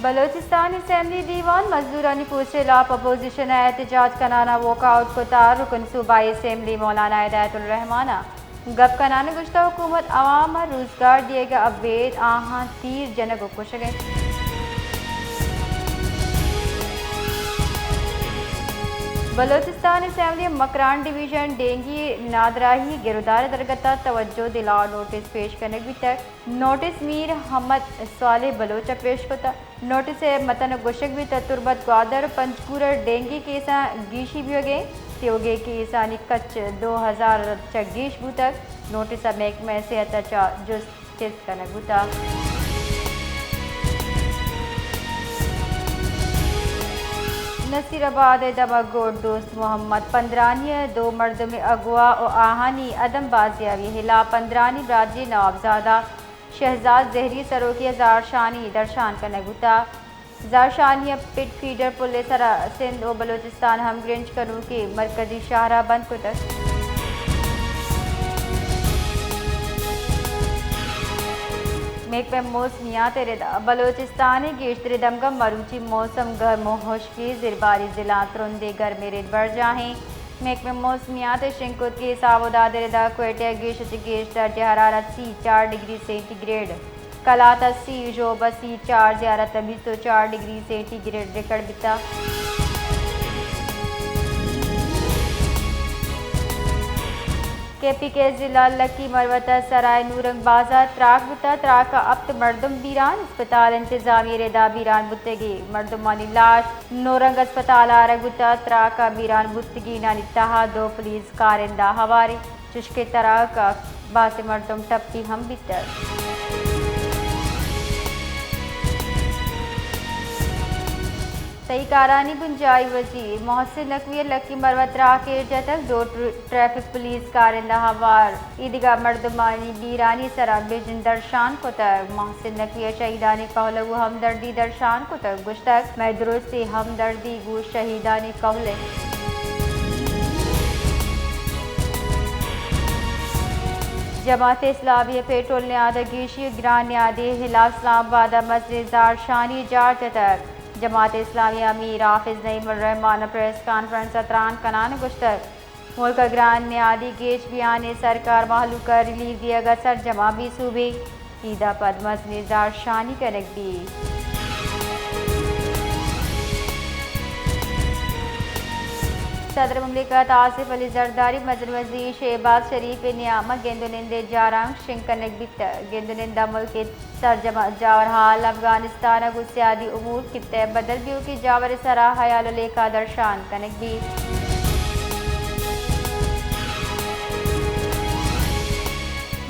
Balochistan assembly दीवान मजदूरानी पूछ खिलाफ opposition एहतजाज कनाना वॉकआउट को तार रुकन सूबाई असेंबली मौलाना हिदायतुर रहमाना गप कनाना गुश्ता हुकूमत अवाम रोजगार दिएगा अवैध आहा तीर जनक कुछ गए। बलोचिस्तान असेंबली मकरान डिवीजन डेंगी नादराही गिरदार दरगता तवज्जो दिला नोटिस पेश करने की तक नोटिस मीर हमद साले बलोच पेश होता नोटिस मतन गुशक भी तुरबत ग्वादर पंचकूर डेंगी केसा गीशी भी हो गए त्योगे केसा कच्च 2000 चगीश तक नोटिस महकमे सेहत जुस्त करने गुता नसीराबाद दमागोट दोस्त मोहम्मद पंद्रानी 2 मर्द में अगवा और आहानी अदम बाजियावी हिला पंद्रानी बरादरी नवाबजादा शहजाद जहरी सरोकी ज़ारशानी दर्शान करने गुता ज़ारशानी पिट फीडर पुलिस सिंध और बलोचिस्तान हम ग्रिंज कनू के मरकजी शाहरा बंद को तक मेक में मौसमियात रिदा बलोचिस्तान गेश्तर दमगम मरूची मौसम गर्म होश की ज़िरबारी ज़िला तुरंदे घर में रिद बढ़ जाएँ मेक में मौसमियात शिंकुत के सावदाद रिदा क्वेटिया गेश दर्ज हरारत सी 4 डिग्री सेंटीग्रेड कलात 80 जो बसी 4 ज़्यारत 24 डिग्री सेंटीग्रेड रिकॉर्ड बिता केपी के जिला लकी मरवता सराय नूरंग बाजार त्राक बुता त्राक अब्त मर्दम बीरान अस्पताल इंतजामी रेदा बीरान बुतगी मर्दमानी लाश नूरंग अस्पताल आरग बुता त्राक बीरान बुतगी नानी तहा 2 पुलिस कारिंदा हवारी चुश्के तरह का बासे मर्दम टप्पी हम बितर तईकारानी गुंजाई वजीर मोहसिन नकवी लकी मरवतरा के जतक 2 ट्रैफिक पुलिस कारिंदा हवार ईदगा मर्दमानी बीरानी सरा बिजन दर्शान को तक मोहसिन नकवी शहीदानी कहलगु हमदर्दी दर्शान को तक गुश्तक मैं दुरुस्ती हमदर्दी गु शहीदानी कहले जमात इस्लामी पेट्रोल न्याद गीशी ग्रान न्यादे हिलाफ इस्लामाबाद मस्जिद ज़ारशानी जार तक जमात इस्लामी अमीर हाफिज नईमुर रहमान प्रेस कॉन्फ्रेंस अतरान कनान गुश्तर मुल्क ग्रान न्यादी गेश बयान सरकार माहलू कर रिलीफ दिया गया सर जमा भी सूबे ईदा पद मजनी ज़ारशानी कनक दी सदर मुमलिकत आसिफ अली जरदारी मजर वजीर शहबाज शरीफ नियामा गेंदुनिंदे जारंग शिंकनक बित गेंदुनिंदा मुल्क सरजमा जावर हाल अफगानिस्तान गुस्यादी उमूर कित्ते बदल बियो की जावर सरा हयाल लेखा दर्शान कनक भी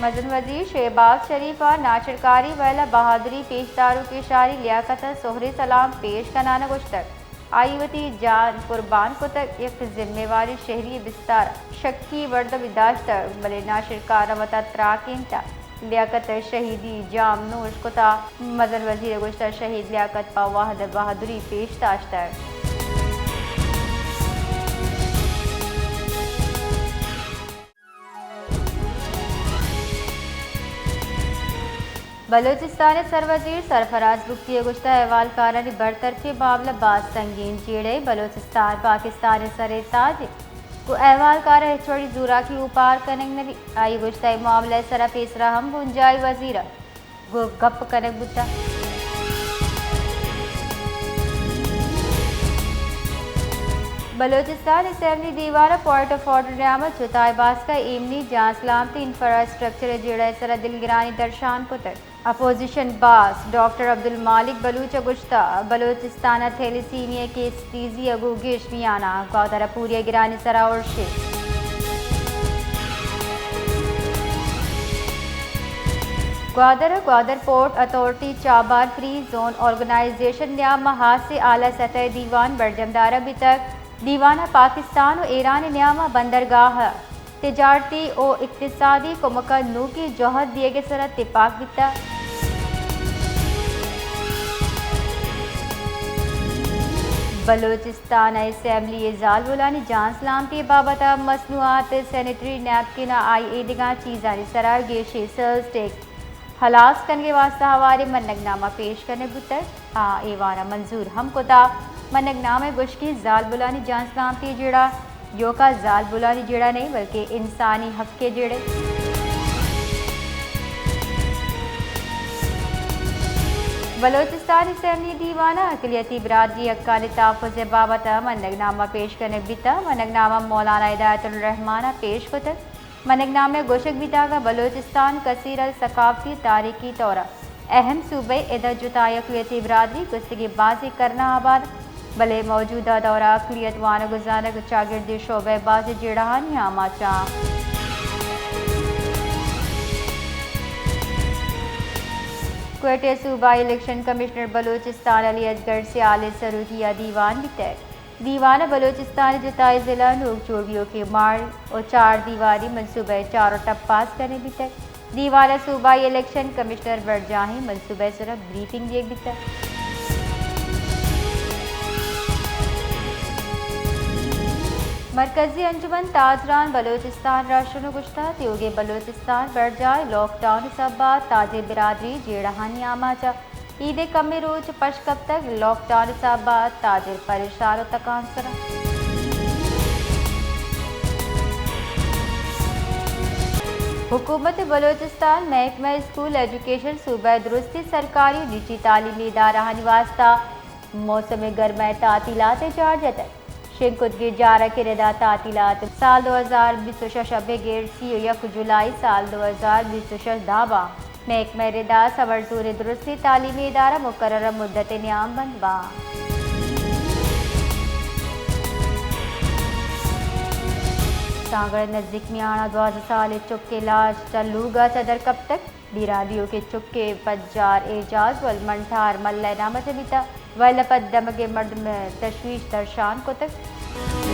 मजन वजीर शहबाज शरीफा नाचरकारी वाला बहादुरी पेशदारों की शारी लियाकत सोहरे सलाम पेश कनाना गुश्तक आईवती जान कुर्बान को तक एक जिम्मेवारी शहरी विस्तार शक्की वर्द विदाश्त बले नाशिरकार वता त्राकिंता लियाकत शहीदी जाम नोश कोता मजन वजीर गुश्तर शहीद लियाकत पा वाहद बहादुरी पेश दाश्ता बलोचिस्तान सरवजीर सरफराज बुख्ती गुश्ता अहवाल कारन बरतरफी मामला बात संगीन चीड़े बलोचिस्तान पाकिस्तान सरे ताज को अहवाल कार छोड़ी जूरा की उपार कनक नबी आई गुश्ता मामला सरा पेसरा हम गुंजाई वजीरा गो गप कनक बुता बलोचिस्तान असेंबली दीवार पॉइंट ऑफ ऑर्डर नियामत जुताई बास का एमनी जांच सलामती इंफ्रास्ट्रक्चर जेड़ा सरा दिलगिरानी दर्शान को तक अपोजिशन बास डॉक्टर अब्दुल मालिक बलूच गुश्ता बलोचिस्तान थैलेसीमिया के स्टीजी अगू गेश मियाना गौदरा पूरी गिरानी सरा और शे Gwadar port authority Chabahar free zone organization न्यामा हाथ से आला सतह दीवान बरजमदार अभी तक दीवाना पाकिस्तान और ईरान न्यामा बंदरगाह तिजारती और इक्तिसादी को मकनू की जौहर दिए गए सरा तिपाक बिता बलोचिस्तान असेंबली एजाल बुलानी जान सलामती बाबत मसनूआत सैनिटरी नैपकिन आई एदिगा चीज़ानी सरार गेशे सेल्स टेक हलास कन के वास्ता हवारे मनगनामा पेश करने बुतर हाँ एवारा मंजूर हम कोता मनगनामे गुश की जाल बुलानी जांच नाम थी जेड़ा यो का जाल बुलानी जेड़ा नहीं बल्कि इंसानी हक के जेड़े बलोचिस्तान असम्बली दीवाना अकलियती बरादरी अक्काल तहफ़्फ़ुज़ बाबत मनगनामा पेश करने बिता मनगनामा मौलाना हिदायतुर रहमान पेश कुतर मनगनामे गोशक बिता का बलोचिस्तान कसीर अल सकाफती तारीखी तौर अहम सूबे इधर जुताई अकलियती बरादरी कुस्तगी बाजी करना आबाद भले मौजूदा दौरा अकलियत वान गुजारक चागिर्दी शोबे बाजी जेड़ाहानी आमाचा क्वेटे सूबाई इलेक्शन कमिश्नर बलोचिस्तान अली असगर से आले सरूकिया दीवान बितर दीवान बलोचिस्तान जुताई ज़िला नूक चोड़ियों के मार और 4 दीवारी मनसूबे 4 टप पास करने बितर दीवान सूबाई इलेक्शन कमिश्नर बरजाही मनसूबे सिर्फ ब्रीफिंग दिए बितर मरकजी अंजुमन ताजरान बलोचिस्तान राष्ट्र गुश्ता त्योगे बलोचिस्तान बरजाय लॉकडाउन सबा ताजे बिरादरी जेड़हानी आमाचा ईद कमी रोज पशकब तक लॉकडाउन सबा ताजिर परेशान तकांसरा हुकूमत बलोचिस्तान महकमा स्कूल एजुकेशन सूबा दुरुस्ती सरकारी निजी तालीमी इदारा वास्ता मौसम गर्मा तातीलात जारजा तक शिंकुदगी जारा के रदा तातीलात साल 2026 शब गेरसी 1 जुलाई साल 2026 दावा महकमा रदा सवरजूर दुरुस्ती तालीमी इदारा मुकर्रर मुद्दत न्याम बंदबा सांगड़ नजदीक में आना 2000 साल चुपके लाश चलूगा सदर कब तक बिरादियों के चुपके पज्जार एजाज वल मंठार मल्ल नाम से बीता वलपत दम के मर्द में तशवीश दर्शान को तक